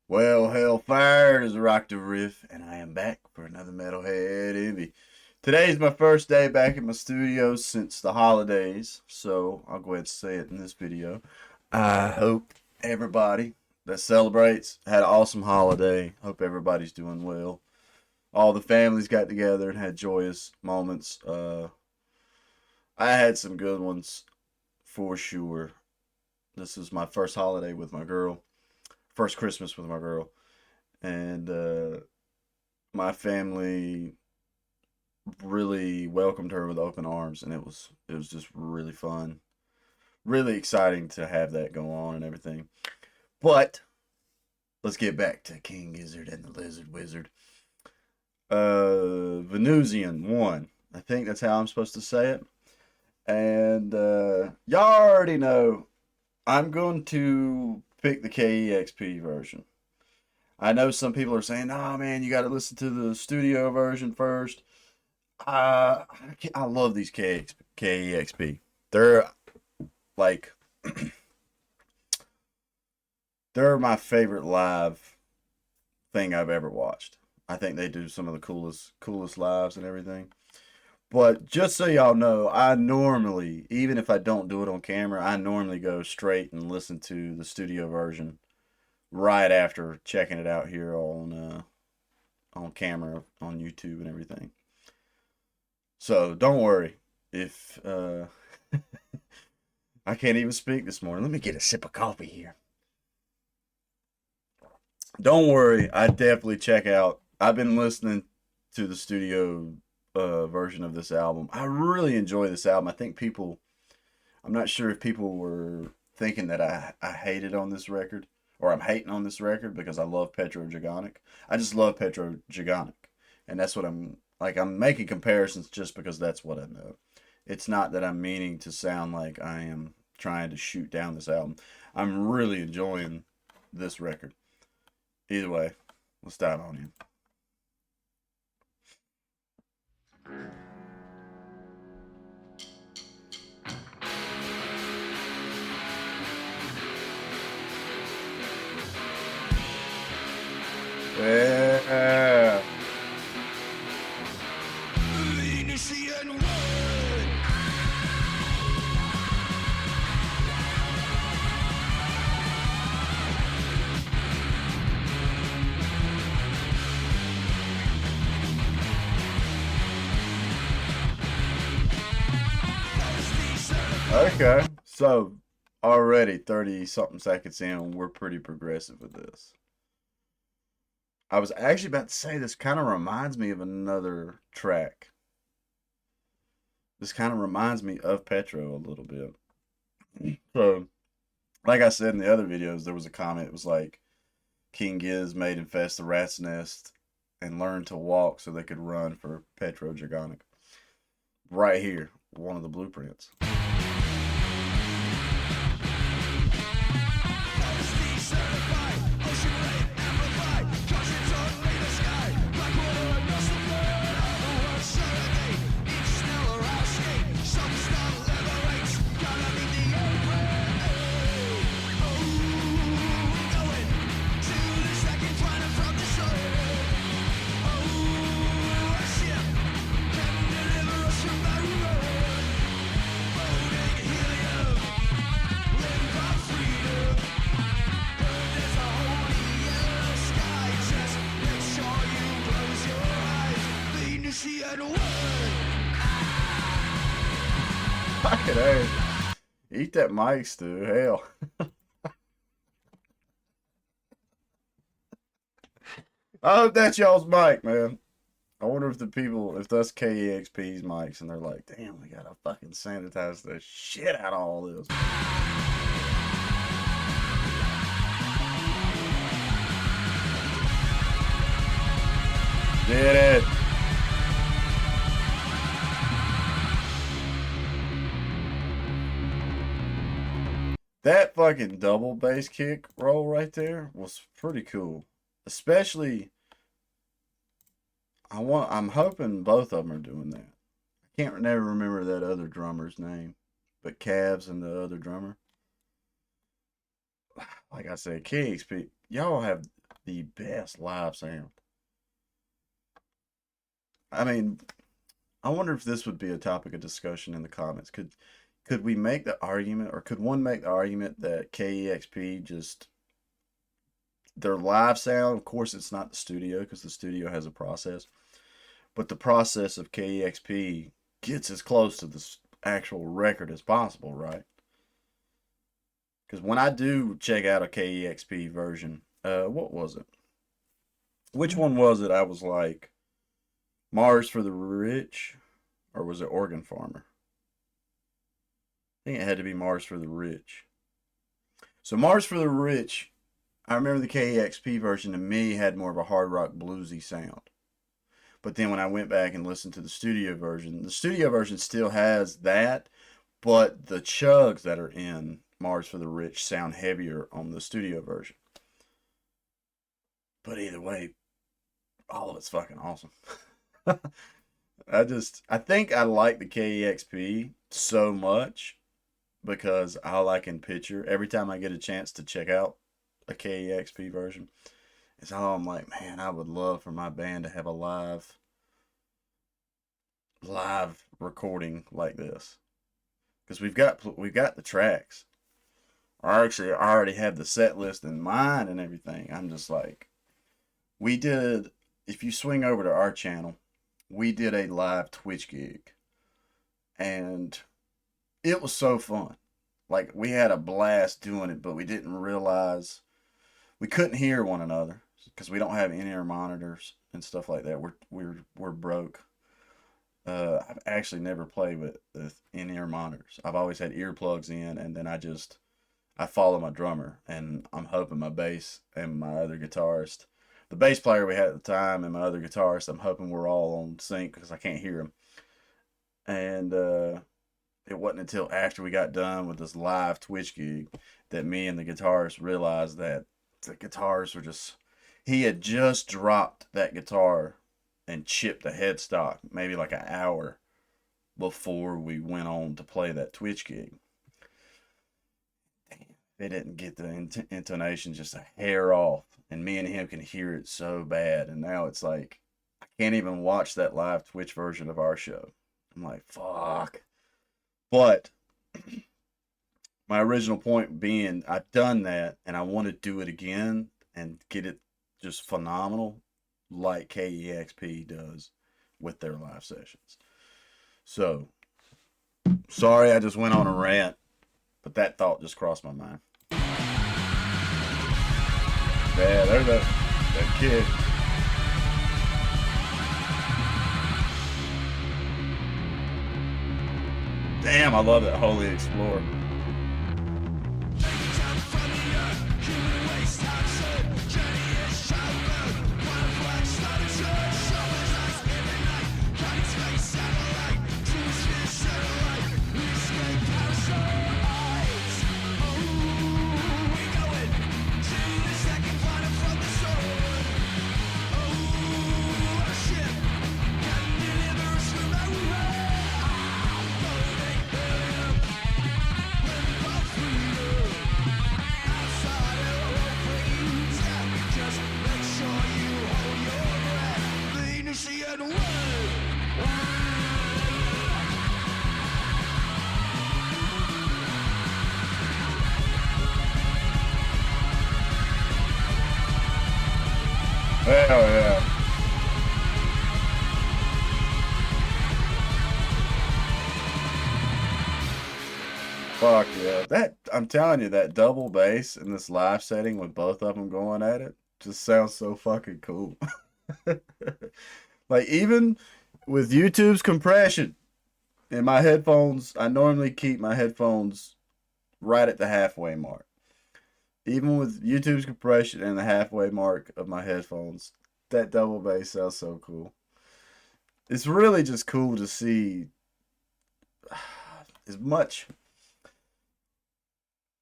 Well, hellfire, it is RockdaRiff, and I am back for another Metalhead Envy. Today's my first day back in my studio since the holidays, so I'll go ahead and say it in this video. I hope everybody that celebrates had an awesome holiday. Hope everybody's doing well. All the families got together and had joyous moments. I had some good ones for sure. This is my first holiday with my girl, first Christmas with my girl, and my family really welcomed her with open arms, and it was just really fun, really exciting to have that go on and everything. But let's get back to King Gizzard and the Lizard Wizard. Venusian won. I think that's how I'm supposed to say it. And y'all already know I'm going to pick the KEXP version. I know some people are saying, "Oh man, you got to listen to the studio version first." I love these KEXP. They're like they're my favorite live thing I've ever watched. I think they do some of the coolest lives and everything. But just so y'all know, I normally, even if I don't do it on camera, I normally go straight and listen to the studio version right after checking it out here on camera on YouTube and everything. So don't worry if I can't even speak this morning. Let me get a sip of coffee here. Don't worry, I definitely check out. I've been listening to the studio version of this album. I really enjoy this album. I think people, I'm not sure if people were thinking that I hated on this record or I'm hating on this record because I love Petro Gigantic. I just love Petro Gigantic. And that's what I'm like. I'm making comparisons just because that's what I know. It's not that I'm meaning to sound like I am trying to shoot down this album. I'm really enjoying this record. Either way, let's dive on in. Yeah. Venusian word. Okay. So already 30 something seconds in, we're pretty progressive with this. I was actually about to say this kind of reminds me of another track. This kind of reminds me of Petro a little bit. So, like I said in the other videos, there was a comment. It was like King Giz made infest the rat's nest and learned to walk so they could run for Petro Gigantic. Right here, one of the blueprints. Fucking A. Eat that mic, Stu. Hell. I hope that's y'all's mic, man. I wonder if the people, if that's KEXP's mics, and they're like, damn, we gotta fucking sanitize the shit out of all this. Did it. That fucking double bass kick roll right there was pretty cool. Especially, I'm hoping both of them are doing that. I can't never remember that other drummer's name, but Cavs and the other drummer. Like I said, KXP, y'all have the best live sound. I mean, I wonder if this would be a topic of discussion in the comments. Could we make the argument, or could one make the argument that KEXP just their live sound? Of course, it's not the studio because the studio has a process, but the process of KEXP gets as close to the actual record as possible, right? Because when I do check out a KEXP version, what was it? Which one was it? I was like, Mars for the Rich, or was it Organ Farmer? I think it had to be Mars for the Rich. So Mars for the Rich, I remember the KEXP version to me had more of a hard rock bluesy sound. But then when I went back and listened to the studio version still has that, but the chugs that are in Mars for the Rich sound heavier on the studio version. But either way, all of it's fucking awesome. I think I like the KEXP so much because all I can picture every time I get a chance to check out a KEXP version is how I'm like, man, I would love for my band to have a live recording like this, because we've got the tracks. I already have the set list in mind and everything. I'm just like, we did. If you swing over to our channel, we did a live Twitch gig, and it was so fun. Like, we had a blast doing it, but we didn't realize we couldn't hear one another because we don't have in-ear monitors and stuff like that. We're broke. I've actually never played with in-ear monitors. I've always had earplugs in, and then I follow my drummer, and I'm hoping my bass and my other guitarist, the bass player we had at the time, and my other guitarist, I'm hoping we're all on sync because I can't hear them. And it wasn't until after we got done with this live Twitch gig that me and the guitarist realized that the guitars were just. He had just dropped that guitar and chipped the headstock maybe like an hour before we went on to play that Twitch gig. Damn, they didn't get the intonation just a hair off, and me and him can hear it so bad. And now it's like I can't even watch that live Twitch version of our show. I'm like, fuck. But my original point being, I've done that, and I want to do it again and get it just phenomenal, like KEXP does with their live sessions. So, sorry I just went on a rant, but that thought just crossed my mind. Yeah, there's that kid. Damn, I love that Holy Explorer. Hell yeah. Fuck yeah. That, I'm telling you, that double bass in this live setting with both of them going at it just sounds so fucking cool. Like, even with YouTube's compression in my headphones, I normally keep my headphones right at the halfway mark. Even with YouTube's compression and the halfway mark of my headphones, that double bass sounds so cool. It's really just cool to see as much.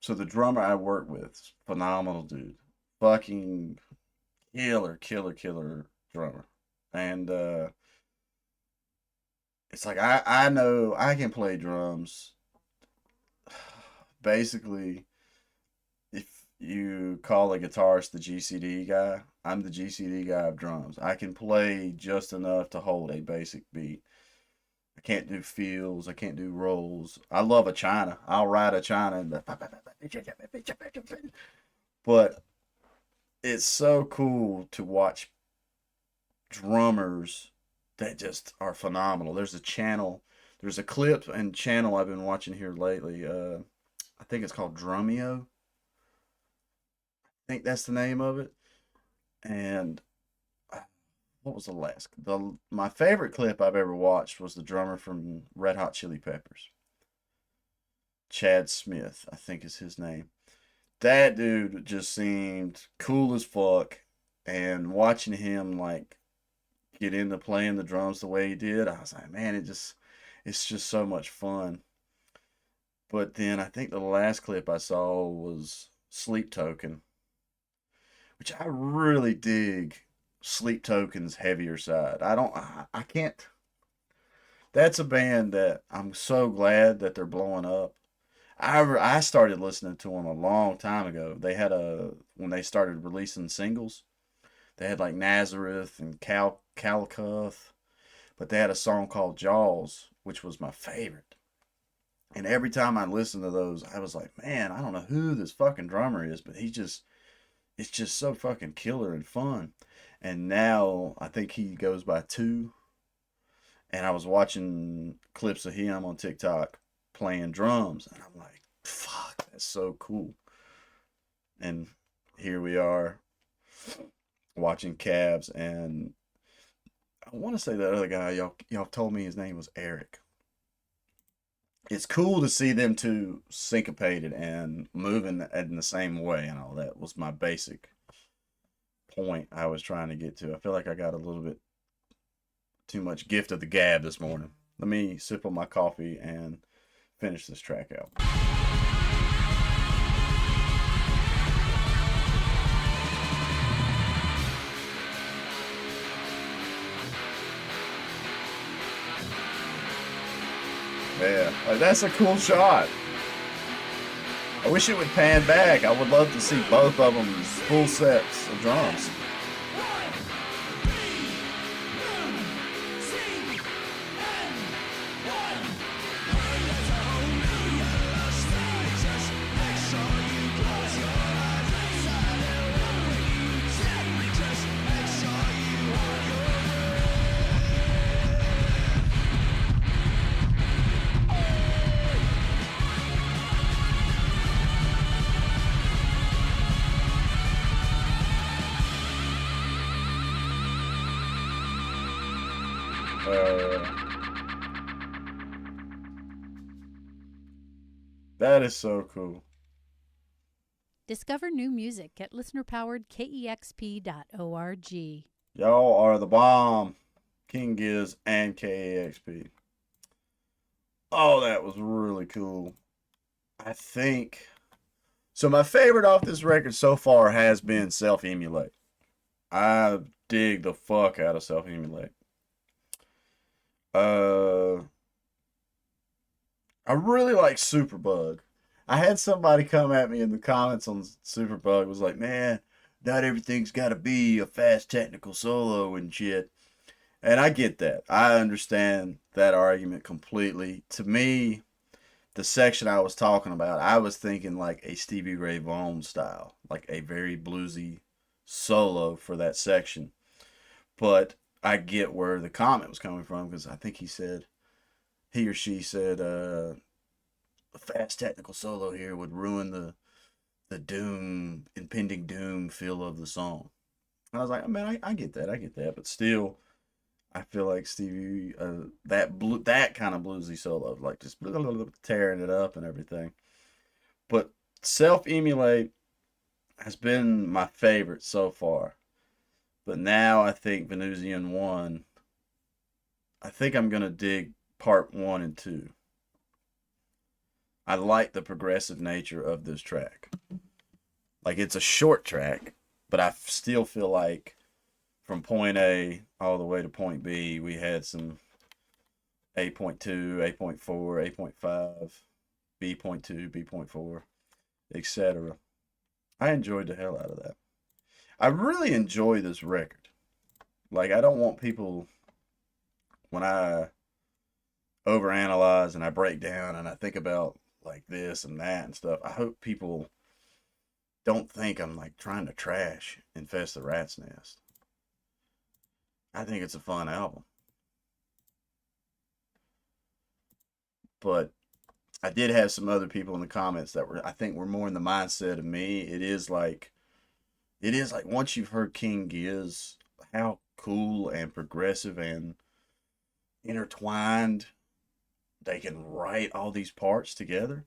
So the drummer I work with, phenomenal dude, fucking killer drummer, and it's like I know I can play drums. Basically, if you call a guitarist the GCD guy. I'm the GCD guy of drums. I can play just enough to hold a basic beat. I can't do fills. I can't do rolls. I love a China. I'll ride a China, but it's so cool to watch drummers that just are phenomenal. There's a clip and channel I've been watching here lately. I think it's called Drumeo. I think that's the name of it. And what was the last? My favorite clip I've ever watched was the drummer from Red Hot Chili Peppers, Chad Smith, I think is his name. That dude just seemed cool as fuck, and watching him like get into playing the drums the way he did, I was like, man, it's just so much fun. But then I think the last clip I saw was Sleep Token, which I really dig. Sleep Token's heavier side. I can't. That's a band that I'm so glad that they're blowing up. I started listening to them a long time ago. When they started releasing singles, they had like Nazareth and Calicuth, but they had a song called Jaws, which was my favorite. And every time I listened to those, I was like, man, I don't know who this fucking drummer is, but it's just so fucking killer and fun. And now I think he goes by Two. And I was watching clips of him on TikTok playing drums, and I'm like, fuck, that's so cool. And here we are watching Cabs, and I want to say that other guy, y'all told me his name was Eric. It's cool to see them two syncopated and moving in the same way, and all that was my basic point I was trying to get to. I feel like I got a little bit too much gift of the gab this morning. Let me sip on my coffee and finish this track out. Yeah, like, that's a cool shot. I wish it would pan back. I would love to see both of them full sets of drums. That is so cool. Discover new music at listenerpoweredkexp.org. Y'all are the bomb. King Giz and KAXP. Oh, that was really cool. I think. So, my favorite off this record so far has been Self Emulate. I dig the fuck out of Self Emulate. I really like Superbug. I had somebody come at me in the comments on Superbug, was like, man, not everything's got to be a fast technical solo and shit. And I get that. I understand that argument completely. To me, the section I was talking about, I was thinking like a Stevie Ray Vaughan style, like a very bluesy solo for that section. But I get where the comment was coming from, because I think he or she said, a fast technical solo here would ruin the doom, impending doom feel of the song. And I was like, man, I get that, but still, I feel like Stevie, that kind of bluesy solo, like just tearing it up and everything. But Self Emulate has been my favorite so far. But now I think Venusian 1, I think I'm going to dig part 1 and 2. I like the progressive nature of this track. Like, it's a short track, but I still feel like from point A all the way to point B, we had some 8.2, 8.4, 8.5, B.2, B.4, etc. I enjoyed the hell out of that. I really enjoy this record. Like, I don't want people, when I overanalyze and I break down and I think about like this and that and stuff, I hope people don't think I'm like trying to trash Infest the Rat's Nest. I think it's a fun album. But I did have some other people in the comments that were, I think, were more in the mindset of me. It is like once you've heard King Giz, how cool and progressive and intertwined they can write all these parts together.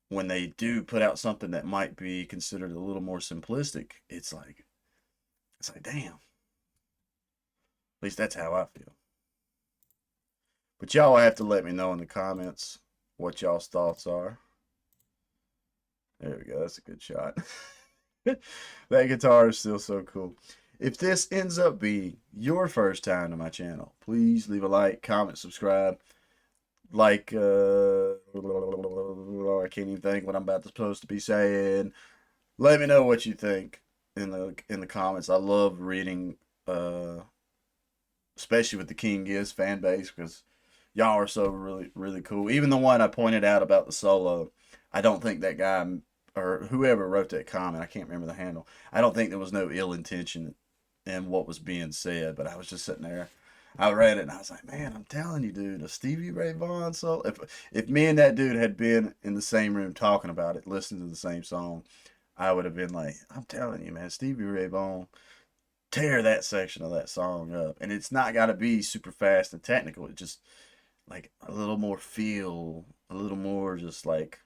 When they do put out something that might be considered a little more simplistic, it's like damn. At least that's how I feel. But y'all will have to let me know in the comments what y'all's thoughts are. There we go. That's a good shot. That guitar is still so cool. If this ends up being your first time to my channel, please leave a like, comment, subscribe. Like, I can't even think what I'm supposed to be saying. Let me know what you think in the comments. I love reading, especially with the King Giz fan base, because y'all are so really cool. Even the one I pointed out about the solo, I don't think that guy or whoever wrote that comment, I can't remember the handle. I don't think there was no ill intention in what was being said, but I was just sitting there. I read it and I was like, man, I'm telling you, dude, a Stevie Ray Vaughan solo. If me and that dude had been in the same room talking about it, listening to the same song, I would have been like, I'm telling you, man, Stevie Ray Vaughan tear that section of that song up. And it's not got to be super fast and technical. It's just like a little more feel, a little more just like,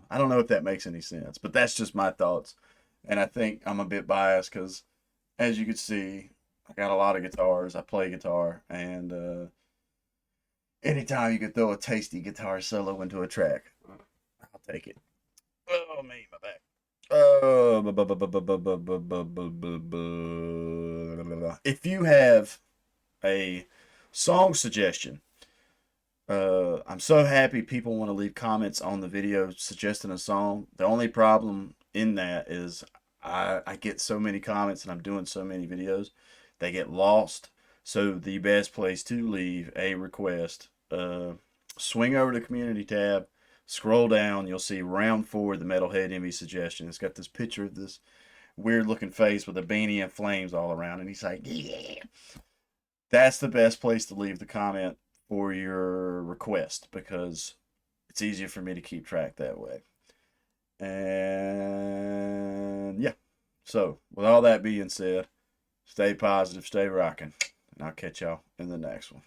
I don't know if that makes any sense, but that's just my thoughts. And I think I'm a bit biased because, as you can see, I got a lot of guitars. I play guitar, and anytime you can throw a tasty guitar solo into a track, I'll take it. Oh, me, my back. If you have a song suggestion, I'm so happy people want to leave comments on the video suggesting a song. The only problem in that is I get so many comments and I'm doing so many videos, they get lost. So the best place to leave a request, swing over to the community tab, scroll down, you'll see round 4, the Metalhead Envy suggestion. It's got this picture of this weird looking face with a beanie and flames all around, and he's like, yeah. That's the best place to leave the comment for your request because it's easier for me to keep track that way. And yeah, so with all that being said, stay positive, stay rocking, and I'll catch y'all in the next one.